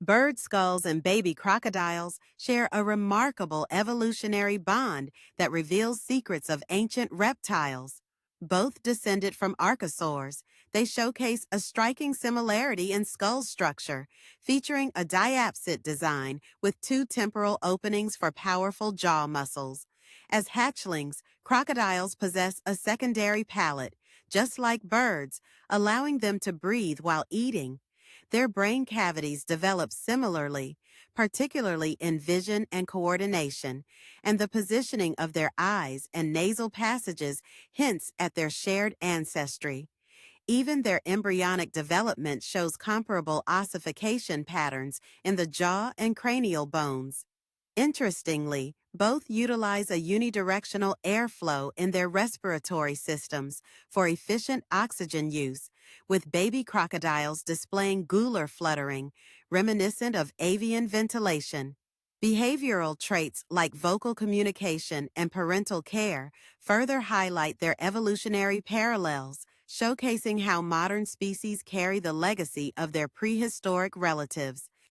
Bird skulls and baby crocodiles share a remarkable evolutionary bond that reveals secrets of ancient reptiles. Both descended from archosaurs, they showcase a striking similarity in skull structure, featuring a diapsid design with two temporal openings for powerful jaw muscles. As hatchlings, crocodiles possess a secondary palate, just like birds, allowing them to breathe while eating. Their brain cavities develop similarly, particularly in vision and coordination, and the positioning of their eyes and nasal passages hints at their shared ancestry. Even their embryonic development shows comparable ossification patterns in the jaw and cranial bones. Interestingly, both utilize a unidirectional airflow in their respiratory systems for efficient oxygen use, with baby crocodiles displaying gular fluttering, reminiscent of avian ventilation. Behavioral traits like vocal communication and parental care further highlight their evolutionary parallels, showcasing how modern species carry the legacy of their prehistoric relatives.